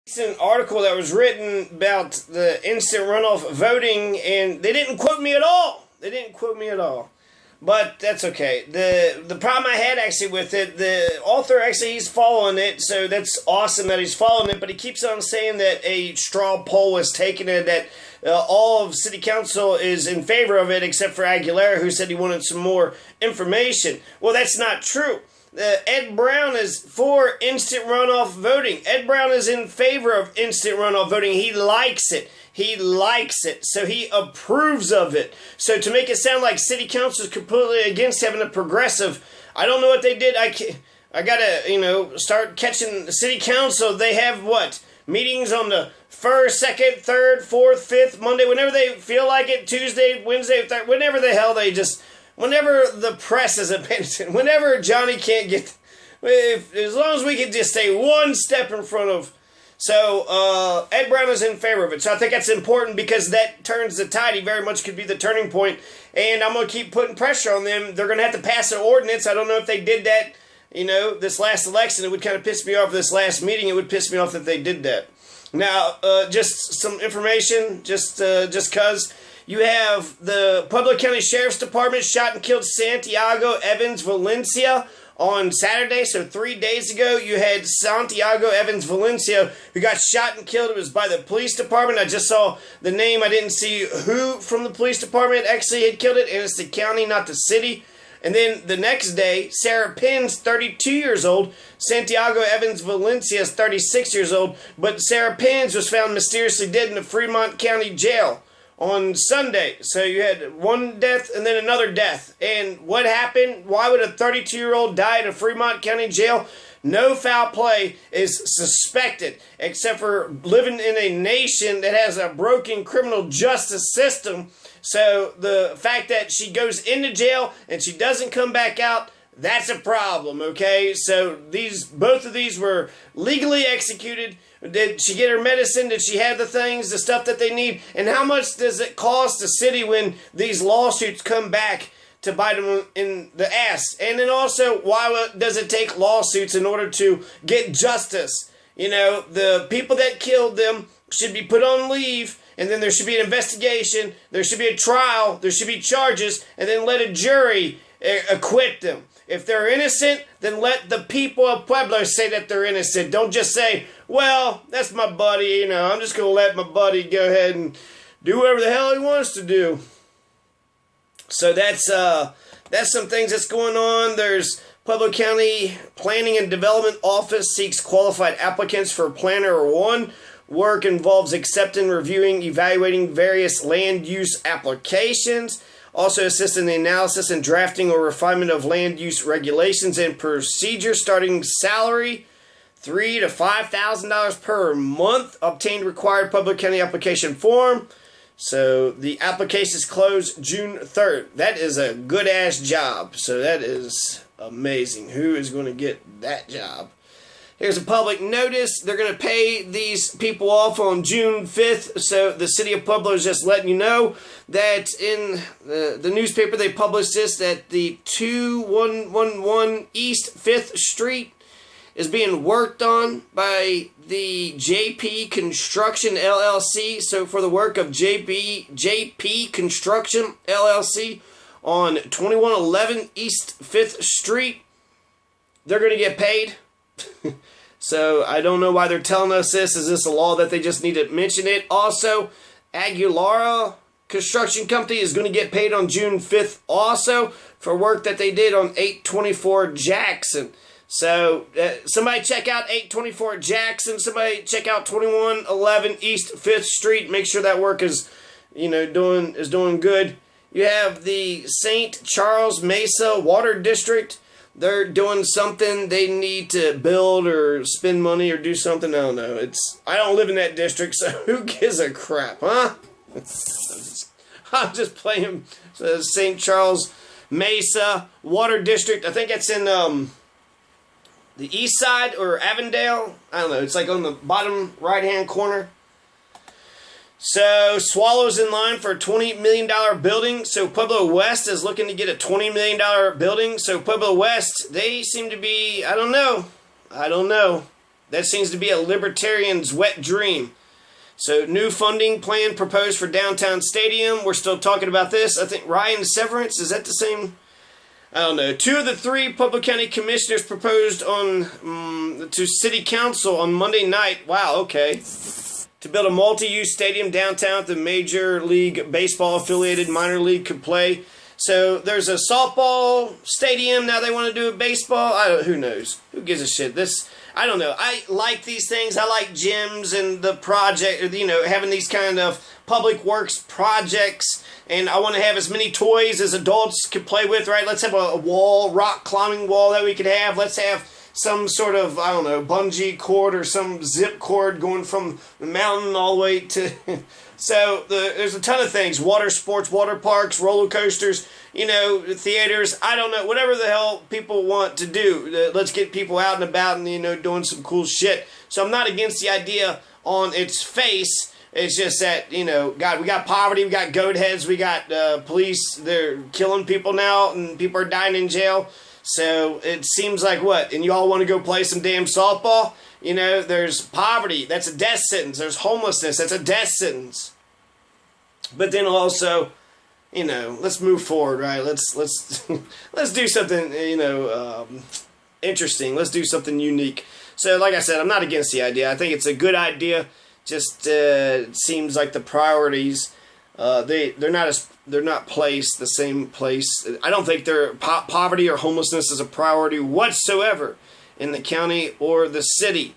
Recent article that was written about the instant runoff voting, and they didn't quote me at all. They didn't quote me at all. But that's okay. The problem I had actually with it, the author actually, he's following it, so that's awesome that he's following it, but he keeps on saying that a straw poll was taken and that all of City Council is in favor of it except for Aguilera, who said he wanted some more information. Well, that's not true. Ed Brown is for instant runoff voting. Ed Brown is in favor of instant runoff voting. He likes it. He likes it. So he approves of it. So to make it sound like City Council is completely against having a progressive, I don't know what they did. I gotta, start catching the City Council. They have what? Meetings on the 1st, 2nd, 3rd, 4th, 5th, Monday, whenever they feel like it, Tuesday, Wednesday, Thursday, whenever the hell they just... Whenever the press isn't paying attention, whenever Johnny can't get, as long as we can just stay one step in front of, so Ed Brown is in favor of it. So I think that's important because that turns the tide. He very much could be the turning point, and I'm going to keep putting pressure on them. They're going to have to pass an ordinance. I don't know if they did that, this last election. It would kind of piss me off. This last meeting, it would piss me off if they did that. Now, just some information, just because. You have the Pueblo County Sheriff's Department shot and killed Santiago Evans Valencia on Saturday. So 3 days ago, you had Santiago Evans Valencia who got shot and killed. It was by the police department. I just saw the name. I didn't see who from the police department actually had killed it. And it's the county, not the city. And then the next day, Sarah Penn's 32 years old. Santiago Evans Valencia is 36 years old. But Sarah Penn's was found mysteriously dead in the Fremont County Jail on Sunday. So you had one death and then another death. And what happened? Why would a 32-year-old die in a Fremont County jail? No foul play is suspected, except for living in a nation that has a broken criminal justice system. So the fact that she goes into jail and she doesn't come back out, that's a problem, okay? So both of these were legally executed. Did she get her medicine? Did she have the things, the stuff that they need? And how much does it cost the city when these lawsuits come back to bite them in the ass? And then also, why does it take lawsuits in order to get justice? The people that killed them should be put on leave, and then there should be an investigation, there should be a trial, there should be charges, and then let a jury acquit them. If they're innocent, then let the people of Pueblo say that they're innocent. Don't just say, well, that's my buddy, I'm just going to let my buddy go ahead and do whatever the hell he wants to do. So that's some things that's going on. There's Pueblo County Planning and Development Office seeks qualified applicants for Planner 1. Work involves accepting, reviewing, evaluating various land use applications. Also assist in the analysis and drafting or refinement of land use regulations and procedures. Starting salary, $3,000 to $5,000 per month. Obtained required Pueblo County application form. So the applications close June 3rd. That is a good-ass job. So that is amazing. Who is going to get that job? Here's a public notice. They're going to pay these people off on June 5th. So the city of Pueblo is just letting you know that in the newspaper they published this, that the 2111 East 5th Street is being worked on by the JP Construction LLC. So for the work of JP Construction LLC on 2111 East 5th Street, they're going to get paid. So I don't know why they're telling us this. Is this a law that they just need to mention it? Also, Aguilera Construction Company is going to get paid on June 5th also for work that they did on 824 Jackson. So somebody check out 824 Jackson. Somebody check out 2111 East 5th Street. Make sure that work is, doing good. You have the St. Charles Mesa Water District. They're doing something. They need to build or spend money or do something. I don't know. I don't live in that district, so who gives a crap, huh? I'm just playing St. Charles Mesa Water District. I think it's in the east side or Avondale. I don't know. It's like on the bottom right-hand corner. So, Swallow's in line for a $20 million building. So, Pueblo West is looking to get a $20 million building. So, Pueblo West, they seem to be, I don't know. That seems to be a libertarian's wet dream. So, new funding plan proposed for downtown stadium. We're still talking about this. I think Ryan Severance, is that the same? I don't know. 2 of the 3 Pueblo County commissioners proposed to city council on Monday night. Wow, okay. To build a multi-use stadium downtown that the Major League Baseball affiliated minor league could play. So there's a softball stadium. Now they want to do a baseball. Who knows? Who gives a shit? I don't know. I like these things. I like gyms and the project, having these kind of public works projects. And I want to have as many toys as adults can play with, right? Let's have a wall, rock climbing wall that we could have. Let's have some sort of, I don't know, bungee cord or some zip cord going from the mountain all the way to... So there's a ton of things. Water sports, water parks, roller coasters, theaters. I don't know. Whatever the hell people want to do. Let's get people out and about and, doing some cool shit. So I'm not against the idea on its face. It's just that, God, we got poverty, we got goat heads, we got police. They're killing people now and people are dying in jail. So it seems like what? And you all want to go play some damn softball? There's poverty. That's a death sentence. There's homelessness. That's a death sentence. But then also, let's move forward, right? Let's let's do something, interesting. Let's do something unique. So, like I said, I'm not against the idea. I think it's a good idea. Just it seems like the priorities they're not placed the same place. I don't think poverty or homelessness is a priority whatsoever in the county or the city.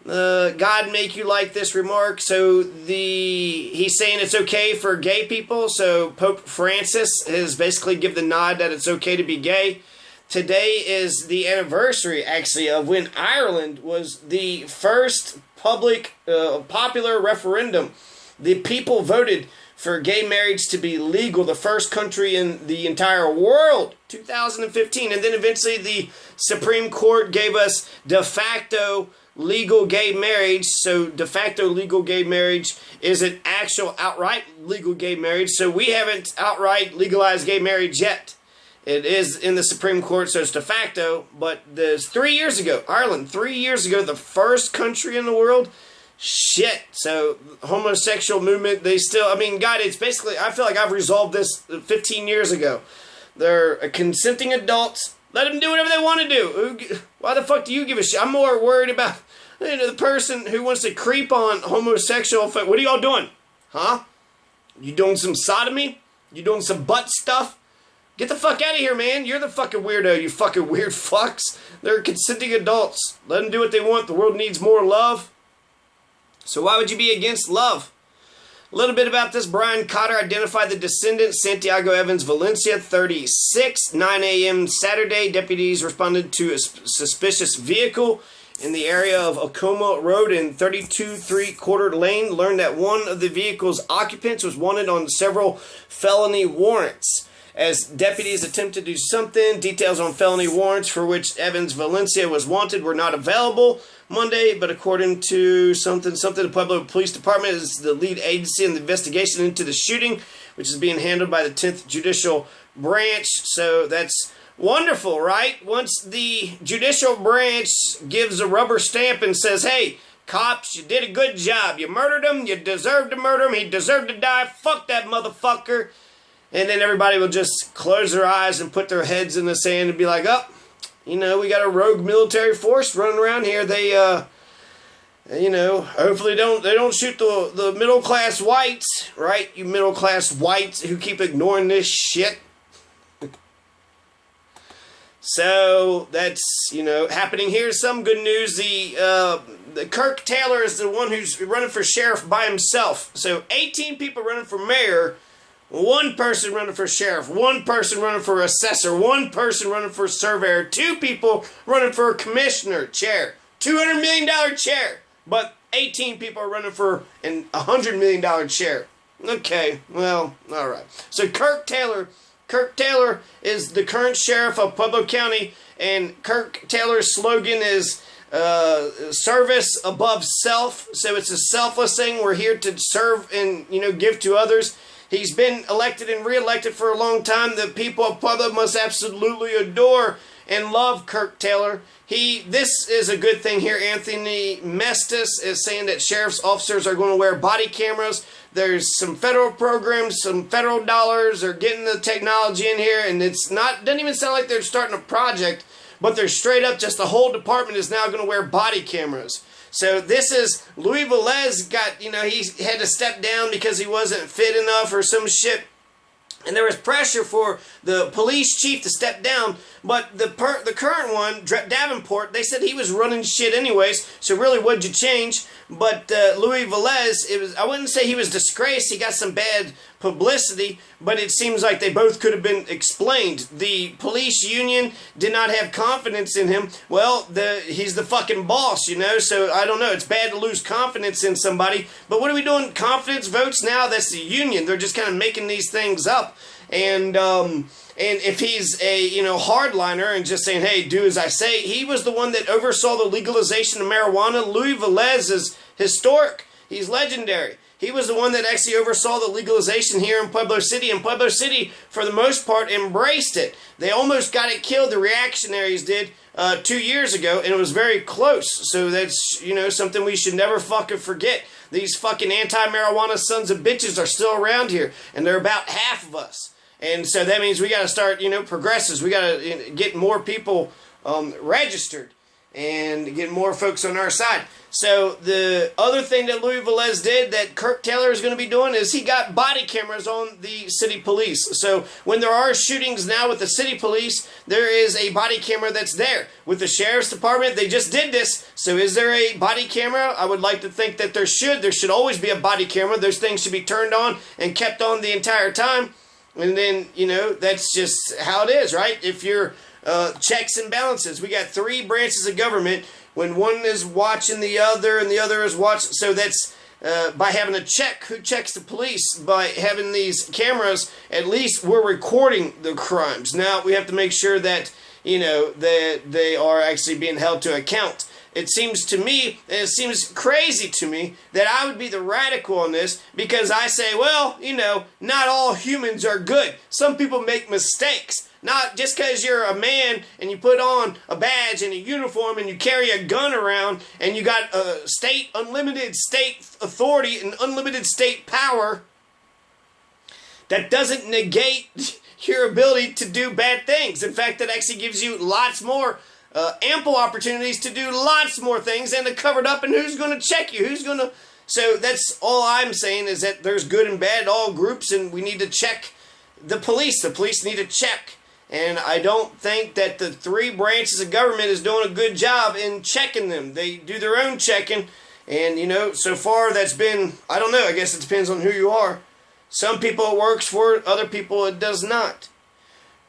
God make you like this remark. So he's saying it's okay for gay people. So Pope Francis has basically given the nod that it's okay to be gay. Today is the anniversary, actually, of when Ireland was the first popular referendum. The people voted for gay marriage to be legal, the first country in the entire world, 2015. And then eventually the Supreme Court gave us de facto legal gay marriage. So de facto legal gay marriage is an actual outright legal gay marriage. So we haven't outright legalized gay marriage yet. It is in the Supreme Court, so it's de facto. But 3 years ago, Ireland, 3 years ago, the first country in the world. Shit. So, homosexual movement, God, it's basically, I feel like I've resolved this 15 years ago. They're consenting adults. Let them do whatever they want to do. Why the fuck do you give a shit? I'm more worried about, the person who wants to creep on homosexual. What are y'all doing? Huh? You doing some sodomy? You doing some butt stuff? Get the fuck out of here, man. You're the fucking weirdo, you fucking weird fucks. They're consenting adults. Let them do what they want. The world needs more love. So why would you be against love? A little bit about this. Brian Cotter identified the descendant, Santiago Evans Valencia, 36, 9 a.m. Saturday. Deputies responded to a suspicious vehicle in the area of Acoma Road in 32 3/4 lane. Learned that one of the vehicle's occupants was wanted on several felony warrants. As deputies attempt to do something, details on felony warrants for which Evans Valencia was wanted were not available Monday, but according to the Pueblo Police Department is the lead agency in the investigation into the shooting, which is being handled by the 10th Judicial Branch. So that's wonderful, right? Once the Judicial Branch gives a rubber stamp and says, hey, cops, you did a good job. You murdered him. You deserved to murder him. He deserved to die. Fuck that motherfucker. And then everybody will just close their eyes and put their heads in the sand and be like, oh, we got a rogue military force running around here. They, hopefully they don't shoot the middle-class whites, right? You middle-class whites who keep ignoring this shit. So that's, happening here. Some good news. The Kirk Taylor is the one who's running for sheriff by himself. So 18 people running for mayor. One person running for sheriff, one person running for assessor, one person running for surveyor, 2 people running for a commissioner chair, $200 million chair, but 18 people are running for an $100 million chair. Okay, well, all right. So Kirk Taylor is the current sheriff of Pueblo County, and Kirk Taylor's slogan is service above self. So it's a selfless thing. We're here to serve and, give to others. He's been elected and re-elected for a long time. The people of Pueblo must absolutely adore and love Kirk Taylor. This is a good thing here. Anthony Mestis is saying that sheriff's officers are going to wear body cameras. There's some federal programs, some federal dollars are getting the technology in here, and doesn't even sound like they're starting a project, but they're straight up just the whole department is now going to wear body cameras. So this is, Louis Velez got, he had to step down because he wasn't fit enough or some shit. And there was pressure for the police chief to step down, but the current one, Davenport, they said he was running shit anyways, so really what'd you change? But Louis Velez, I wouldn't say he was disgraced, he got some bad publicity, but it seems like they both could have been explained. The police union did not have confidence in him. Well, he's the fucking boss, so I don't know, it's bad to lose confidence in somebody, but what are we doing? Confidence votes now? That's the union. They're just kind of making these things up. And if he's a, hardliner and just saying, hey, do as I say, he was the one that oversaw the legalization of marijuana. Louis Velez is historic. He's legendary. He was the one that actually oversaw the legalization here in Pueblo City, and Pueblo City, for the most part, embraced it. They almost got it killed, the reactionaries did, 2 years ago, and it was very close. So that's, something we should never fucking forget. These fucking anti-marijuana sons of bitches are still around here, and they're about half of us. And so that means we got to start, progressives. We got to get more people registered and get more folks on our side. So the other thing that Louis Velez did that Kirk Taylor is going to be doing is he got body cameras on the city police. So when there are shootings now with the city police, there is a body camera that's there. With the sheriff's department, they just did this. So is there a body camera? I would like to think that there should. There should always be a body camera. Those things should be turned on and kept on the entire time. And then, that's just how it is, right? If you're checks and balances, we got 3 branches of government. When one is watching the other and the other is watching, so that's by having a check. Who checks the police? By having these cameras, at least we're recording the crimes. Now we have to make sure that, that they are actually being held to account. It seems to me, it seems crazy to me that I would be the radical on this because I say, well, not all humans are good. Some people make mistakes. Not just because you're a man and you put on a badge and a uniform and you carry a gun around and you got unlimited state authority and unlimited state power, that doesn't negate your ability to do bad things. In fact, that actually gives you lots more ample opportunities to do lots more things and to cover it up. And who's going to check you? So that's all I'm saying is that there's good and bad, all groups, and we need to check the police. The police need to check. And I don't think that the 3 branches of government is doing a good job in checking them. They do their own checking. And, so far that's been, I don't know, I guess it depends on who you are. Some people it works for, other people it does not.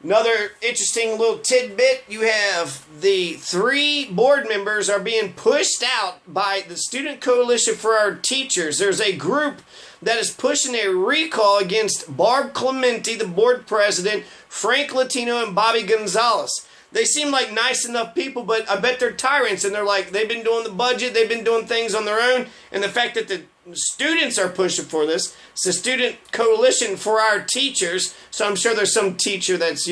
Another interesting little tidbit, you have the 3 board members are being pushed out by the Student Coalition for Our Teachers. There's a group that is pushing a recall against Barb Clemente, the board president, Frank Latino, and Bobby Gonzalez. They seem like nice enough people, but I bet they're tyrants, and they've been doing the budget, they've been doing things on their own, and the fact that the students are pushing for this, it's the Student Coalition for Our Teachers, so I'm sure there's some teacher that's,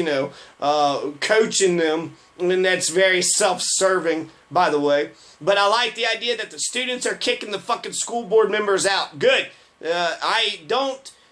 coaching them, and that's very self-serving, by the way. But I like the idea that the students are kicking the fucking school board members out. Good.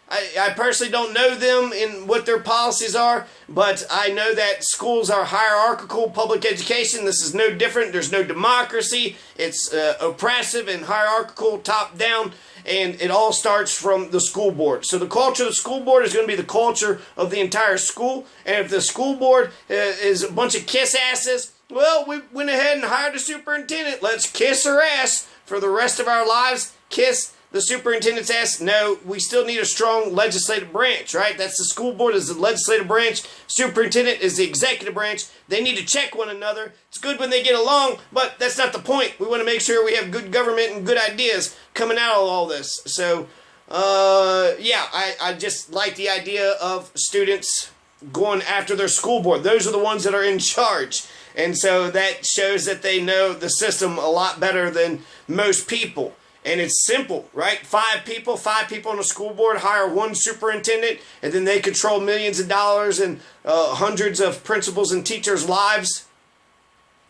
I personally don't know them in what their policies are, but I know that schools are hierarchical public education. This is no different. There's no democracy. It's oppressive and hierarchical, top down, and it all starts from the school board. So the culture of the school board is going to be the culture of the entire school, and if the school board is a bunch of kiss asses, well, we went ahead and hired a superintendent. Let's kiss her ass for the rest of our lives. Kiss the superintendent's ass. No, we still need a strong legislative branch, right? That's the school board is the legislative branch. Superintendent is the executive branch. They need to check one another. It's good when they get along, but that's not the point. We want to make sure we have good government and good ideas coming out of all this. So, yeah, I just like the idea of students going after their school board. Those are the ones that are in charge. And so that shows that they know the system a lot better than most people. And it's simple, right? 5 people on the school board, hire 1 superintendent, and then they control millions of dollars and hundreds of principals and teachers' lives.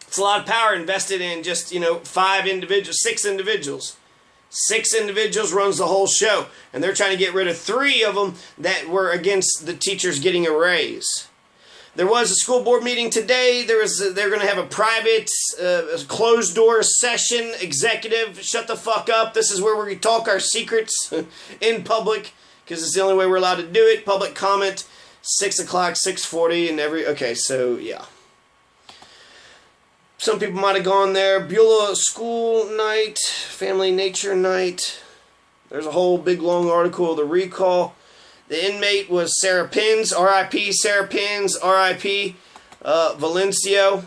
It's a lot of power invested in just, 5 individuals, 6 individuals. 6 individuals runs the whole show. And they're trying to get rid of 3 of them that were against the teachers getting a raise. There was a school board meeting today. They're going to have a private, closed-door session. Executive, shut the fuck up. This is where we talk our secrets in public, because it's the only way we're allowed to do it. Public comment, 6 o'clock, 6:40, and okay, so, yeah. Some people might have gone there. Beulah school night, family nature night. There's a whole big, long article of the recall. The inmate was Sarah Pins, R.I.P. Sarah Pins, R.I.P. Valencio,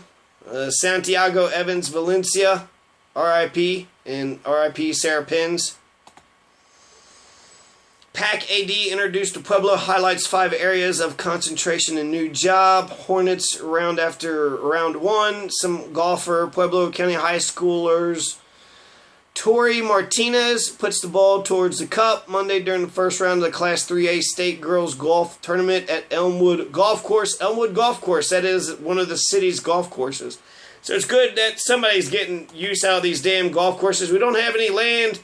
Santiago Evans Valencia, R.I.P. and R.I.P. Sarah Pins. PAC AD introduced to Pueblo highlights 5 areas of concentration and new job. Hornets round after round 1. Some golfer, Pueblo County high schoolers. Tori Martinez puts the ball towards the cup Monday during the first round of the Class 3A State Girls Golf Tournament at Elmwood Golf Course. Elmwood Golf Course, that is one of the city's golf courses. So it's good that somebody's getting use out of these damn golf courses. We don't have any land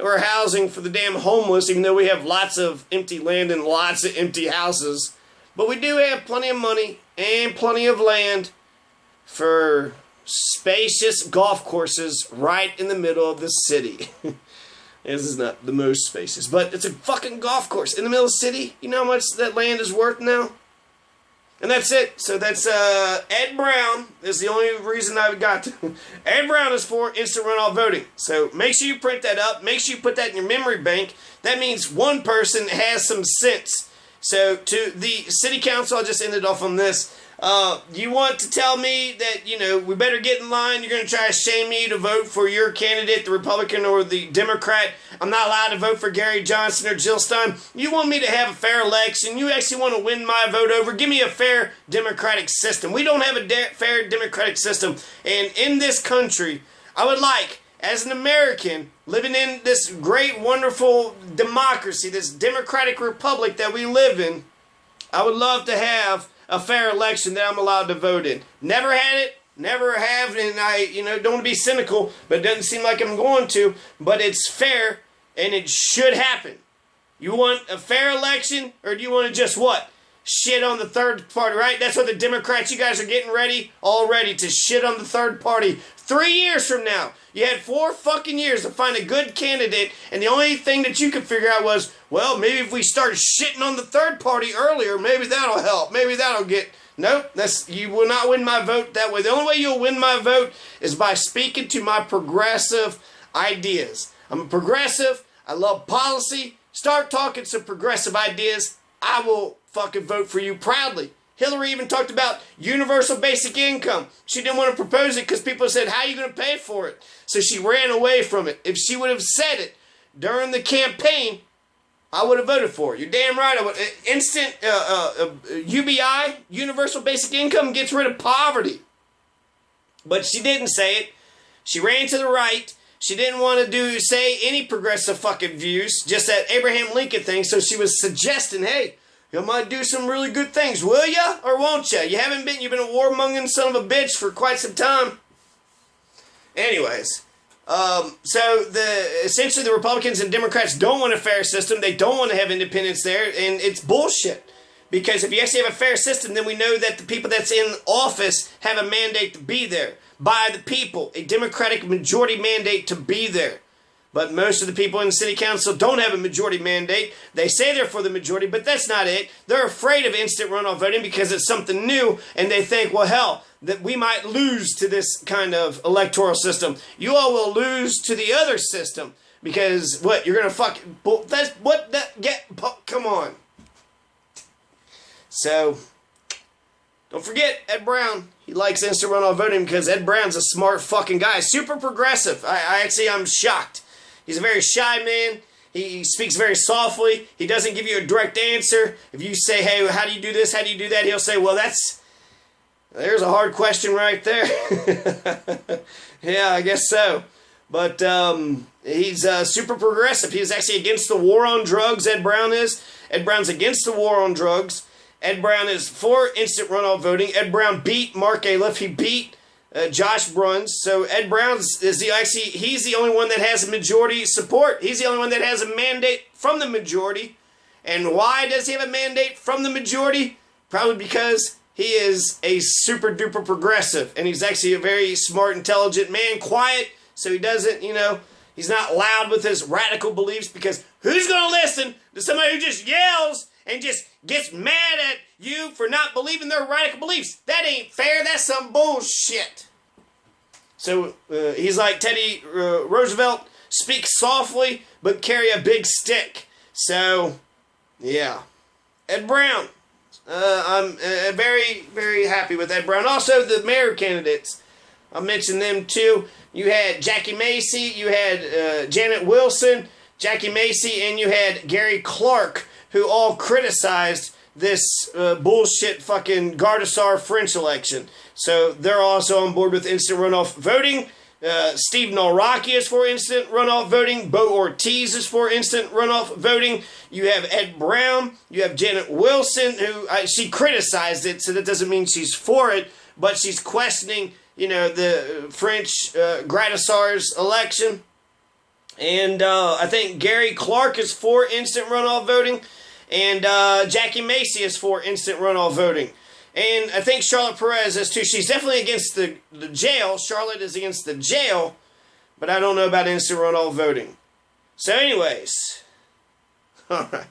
or housing for the damn homeless, even though we have lots of empty land and lots of empty houses. But we do have plenty of money and plenty of land for spacious golf courses right in the middle of the city. This is not the most spacious, but it's a fucking golf course in the middle of the city. You know how much that land is worth now? And that's it. So that's Ed Brown. This is the only reason I got to. Ed Brown is for instant runoff voting. So make sure you print that up. Make sure you put that in your memory bank. That means one person has some sense. So to the city council, I'll just end it off on this. You want to tell me that, we better get in line. You're going to try to shame me to vote for your candidate, the Republican or the Democrat. I'm not allowed to vote for Gary Johnson or Jill Stein. You want me to have a fair election. You actually want to win my vote over. Give me a fair democratic system. We don't have a fair democratic system. And in this country, I would like, as an American, living in this great, wonderful democracy, this democratic republic that we live in, I would love to have a fair election that I'm allowed to vote in. Never had it, never have, and I, don't want to be cynical, but it doesn't seem like I'm going to, but it's fair, and it should happen. You want a fair election, or do you want to just what? Shit on the third party, right? That's what the Democrats, you guys are getting ready already to shit on the third party. 3 years from now, you had 4 fucking years to find a good candidate, and the only thing that you could figure out was, well, maybe if we start shitting on the third party earlier, maybe that'll help. Maybe that'll get... Nope, you will not win my vote that way. The only way you'll win my vote is by speaking to my progressive ideas. I'm a progressive. I love policy. Start talking some progressive ideas. I will fucking vote for you proudly. Hillary even talked about universal basic income. She didn't want to propose it because people said, how are you going to pay for it? So she ran away from it. If she would have said it during the campaign, I would have voted for it. You're damn right. I would. Instant UBI, universal basic income, gets rid of poverty. But she didn't say it. She ran to the right. She didn't want to say any progressive fucking views, just that Abraham Lincoln thing. So she was suggesting, hey, you might do some really good things, will ya or won't ya? You've been a warmongering son of a bitch for quite some time. Anyways, so essentially the Republicans and Democrats don't want a fair system. They don't want to have independence there, and it's bullshit. Because if you actually have a fair system, then we know that the people that's in office have a mandate to be there by the people, a Democratic majority mandate to be there. But most of the people in the city council don't have a majority mandate. They say they're for the majority, but that's not it. They're afraid of instant runoff voting because it's something new, and they think, well, hell, that we might lose to this kind of electoral system. You all will lose to the other system because, what, you're going to fucking... Come on. So, don't forget Ed Brown. He likes instant runoff voting because Ed Brown's a smart fucking guy. Super progressive. I'm shocked. He's a very shy man. He speaks very softly. He doesn't give you a direct answer. If you say, hey, how do you do this? How do you do that? He'll say, well, there's a hard question right there. Yeah, I guess so. But, He's super progressive. He was actually against the war on drugs, Ed Brown is. Ed Brown's against the war on drugs. Ed Brown is for instant runoff voting. Ed Brown beat Mark Aliff. He beat Josh Bruns. So Ed Brown he's the only one that has a majority support. He's the only one that has a mandate from the majority. And why does he have a mandate from the majority? Probably because he is a super duper progressive. And he's actually a very smart, intelligent man, quiet. So he doesn't, he's not loud with his radical beliefs, because who's going to listen to somebody who just yells and just gets mad at you for not believing their radical beliefs? That ain't fair. That's some bullshit. So he's like Teddy Roosevelt, speak softly but carry a big stick. So, yeah. Ed Brown. I'm very, very happy with Ed Brown. Also, the mayor candidates. I'll mention them too. You had Jackie Macy, you had Janet Wilson, Jackie Macy, and you had Gary Clark, who all criticized this bullshit fucking Gardasar French election. So they're also on board with instant runoff voting. Steve Nalraki is for instant runoff voting. Bo Ortiz is for instant runoff voting. You have Ed Brown. You have Janet Wilson, who she criticized it, so that doesn't mean she's for it, but she's questioning, the French Gradisar's election. And I think Gary Clark is for instant runoff voting. And Jackie Macy is for instant runoff voting. And I think Charlotte Perez is too. She's definitely against the jail. Charlotte is against the jail. But I don't know about instant runoff voting. So anyways. Alright.